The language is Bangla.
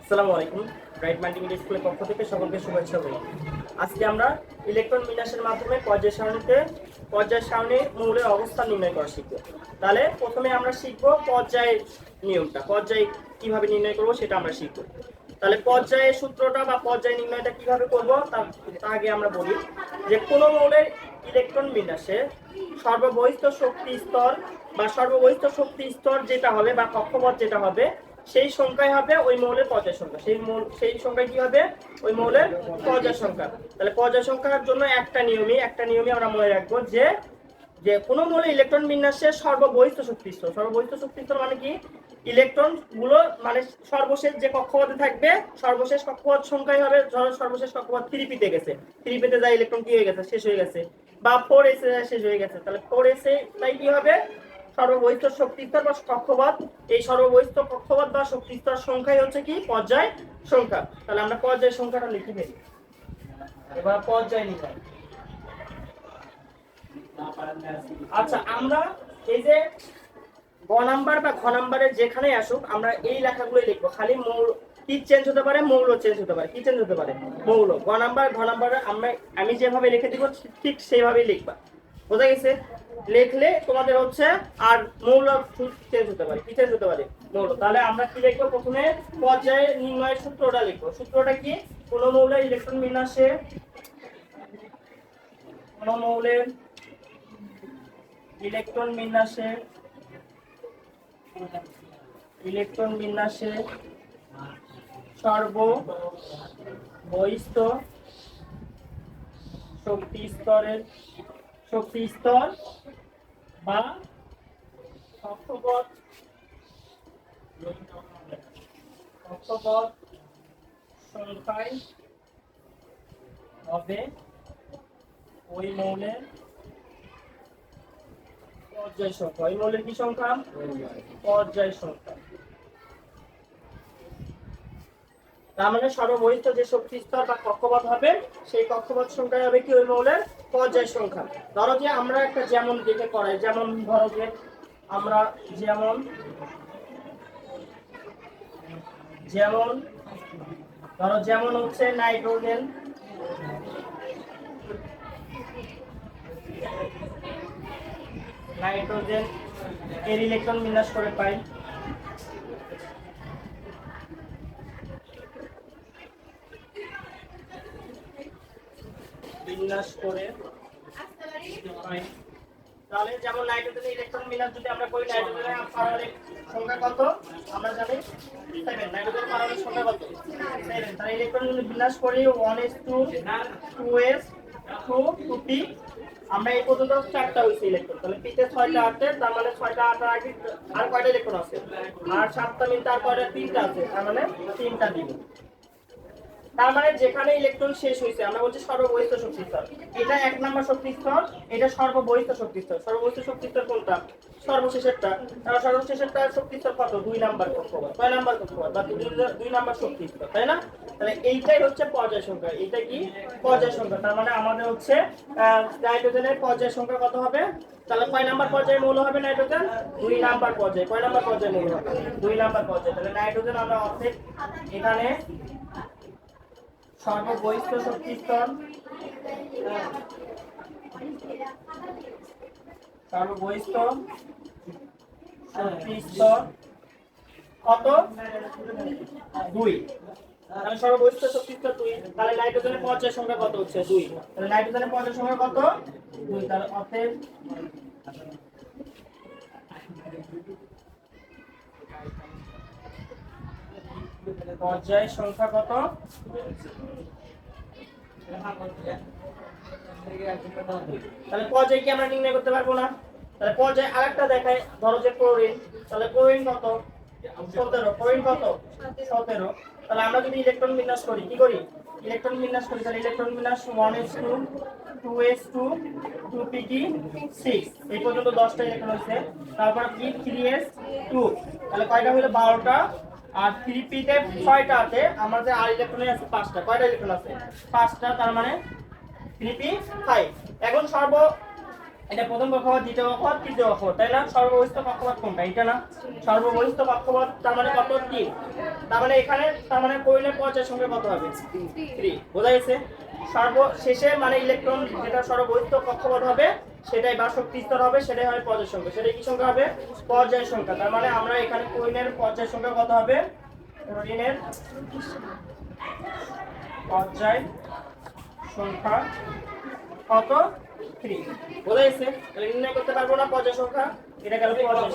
আসসালামু আলাইকুম। ব্রাইট মাল্টিমিডিয়া স্কুলের পক্ষ থেকে সকলকে শুভেচ্ছা রইল। আজকে আমরা ইলেকট্রন বিন্যাসের মাধ্যমে পর্যায় সারণী মৌলের অবস্থান নির্ণয় করা শিখব। তাহলে প্রথমে আমরা শিখব পর্যায়ের নিয়মটা, পর্যায় কিভাবে নির্ণয় করব সেটা আমরা শিখব। তাহলে পর্যায়ের সূত্রটা বা পর্যায় নির্ণয়টা কিভাবে করব তার আগে আমরা বলি যে কোন মৌলের ইলেকট্রন বিন্যাসে সর্ববহিষ্ঠ শক্তি স্তর বা সর্ববহিষ্ঠ শক্তি স্তর যেটা হবে বা কক্ষপথ যেটা হবে সেই সংখ্যাই হবে ওই মৌলের পর্যায় সংখ্যা। সেই সংখ্যায় কি হবে? ওই মৌলের পর্যায় সংখ্যা। তাহলে পর্যায় সংখ্যার জন্য একটা নিয়মই আমরা মনে রাখবো যে যে কোনো মৌলের ইলেকট্রন বিন্যাসের সর্ববহিষ্ঠ শক্তি স্তর মানে কি? ইলেকট্রন গুলো মানে সর্বশেষ যে কক্ষপথে থাকবে সর্বশেষ কক্ষপথ সংখ্যাই হবে। ধরো সর্বশেষ কক্ষপথ 3p তে গেছে, 3p তে যায় ইলেকট্রন কি হয়ে গেছে? শেষ হয়ে গেছে। বা 4s এ শেষ হয়ে গেছে, তাহলে 4s এ তাই কি হবে? সর্ববহিষ্ঠ শক্তি স্তর বা কক্ষপথ। এই সর্ববহিষ্ঠ কক্ষপথ বা শক্তি স্তর সংখ্যাই হচ্ছে কি? পর্যায় সংখ্যা। তাহলে আমরা পর্যায় সংখ্যাটা লিখে ফেলি। এবার পর্যায় নির্ণয়। আচ্ছা, আমরা এই যে গ নাম্বার বা ঘ নাম্বারের যেখানে আসুক আমরা এই লেখাগুলোই লিখবো। খালি মৌল কি চেঞ্জ হতে পারে? মৌল চেঞ্জ হতে পারে। কি চেঞ্জ হতে পারে? মৌল। গ নাম্বার ঘ নাম্বারে আমি যেভাবে লিখে দিব ঠিক সেইভাবেই লিখবা। বোঝা গেছে? লিখলে তোমাদের হচ্ছে আর মৌল চেঞ্জ হতে পারে। কি চেঞ্জ হতে পারে? মৌল। তাহলে আমরা কি লিখবো? প্রথমে পর্যায় নির্ণয়ের সূত্রটা লিখবো। সূত্রটা কি? কোন মৌলের ইলেকট্রন বিন্যাসে সর্ববহিষ্ঠ শক্তি স্তর বা কক্ষপথ সংখ্যায় হবে ওই মৌলের পর্যায় সংখ্যা। ওই মৌলের কি সংখ্যা? পর্যায় সংখ্যা। তার মানে সর্ববহিষ্ঠ যে শক্তি স্তর বা কক্ষপথ হবে সেই কক্ষপথ সংখ্যা হবে কি? ওই মৌলের পর্যায় সংখ্যা। ধরো যে আমরা একটা যেমন দেখে করাই, যেমন ধরো যে আমরা যেমন হচ্ছে নাইট্রোজেন এর ইলেকট্রন বিন্যাস করে পাই। তাহলে যেমন নাইট্রোজেনের ইলেকট্রন বিন্যাস যদি আমরা করি, নাইট্রোজেনের পারমাণবিক সংখ্যা কত আমরা জানি? 7। নাইট্রোজেনের পারমাণবিক সংখ্যা কত? 7। তাহলে ইলেকট্রন বিন্যাস করি 1s2 2s 2p। আমরা এই পর্যন্ত 4টা হইছে ইলেকট্রন। তাহলে পিতে 6টা 8 তার মানে 6টা 8 আগে আর কয়টা ইলেকট্রন আছে? আর 7টা মিলতে আর কয়টা? 3টা আছে, তার মানে 3টা দিব। তার মানে যেখানে ইলেকট্রন শেষ হয়েছে আমরা বলছি সর্ববহিষ্ঠ শক্তি স্তর। এটা 1 নাম্বার শক্তি স্তর, এটা সর্ববহিষ্ঠ শক্তি স্তর। সর্ববহিষ্ঠ শক্তি স্তর কোনটা? সর্বশেষেরটা। তাহলে সর্বশেষেরটা শক্তি স্তর কত? 2 নাম্বার কক্ষপথ। কয় নাম্বার কক্ষপথ? বা 2 নাম্বার শক্তি স্তর, তাই না? তাহলে এইটাই হচ্ছে পর্যায় সংখ্যা। এটা কি? পর্যায় সংখ্যা। তার মানে আমাদের হচ্ছে নাইট্রোজেনের পর্যায় সংখ্যা কত হবে? তাহলে কয় নাম্বার পর্যায়ে মৌল হবে নাইট্রোজেন? 2 নাম্বার পর্যায়ে। কয় নাম্বার পর্যায়ে মৌল হবে? 2 নাম্বার পর্যায়ে। তাহলে নাইট্রোজেন আমরা অর্ধেক এখানে সর্ববহিষ্ঠ শক্তি স্তর কত? 2। তাহলে সর্ববহিষ্ঠ শক্তি স্তর 2। তাহলে নাইট্রোজেনের পর্যায় সংখ্যা কত হচ্ছে? 2। তাহলে নাইট্রোজেনের পর্যায় সংখ্যা কত? 2। তাহলে অতএব পর্যায় সংখ্যা কত? তাহলে পর্যায় কি আমরা নির্ণয় করতে পারবো না? তাহলে পর্যায় আরেকটা দেখায়। ধরো যে ক্লোরিন, তাহলে ক্লোরিন কত? 17। ক্লোরিন কত? 17। তাহলে আমরা যদি ইলেকট্রন বিন্যাস করি, কি করি? ইলেকট্রন বিন্যাস করি। তাহলে ইলেকট্রন বিন্যাস 1s2 2s2 2p 6। এই পর্যন্ত 10টা ইলেকট্রন আছে। তারপর কি 3s2। তাহলে কয়টা হলো? 12টা। আর 3p তে 6টা আছে, আমাদের আর ইলেকট্রনে আছে 5টা। কয়টা ইলেকট্রন আছে? 5টা। তার মানে 3p 5। এখন এটা প্রথম কক্ষপথ, দ্বিতীয় কক্ষপথ, তৃতীয় কক্ষপথ, তাই না? সর্ববহিষ্ঠ কক্ষপথ কোনটা? এটা না? সর্ববহিষ্ঠ কক্ষপথ তার মানে কত? 3। তার মানে এখানে তার মানে কোইলের পর্যায় সংখ্যা কত হবে? 3। বোঝা গেছে? সর্বশেষে মানে ইলেকট্রন যেটা সর্ববহিষ্ঠ কক্ষপথ হবে সেটাই বা শক্তি স্তর হবে, সেটাই হবে পর্যায় সংখ্যা। সেটাই কি সংখ্যা হবে? পর্যায় সংখ্যা। তার মানে আমরা এখানে কোইলের পর্যায় সংখ্যা কত হবে? ক্লোরিনের পর্যায় সংখ্যা কত? 3। বোঝা গেছে? তাহলে নির্ণয় করতে পারবো না পর্যায় সংখ্যা, এটা গেল পর্যায়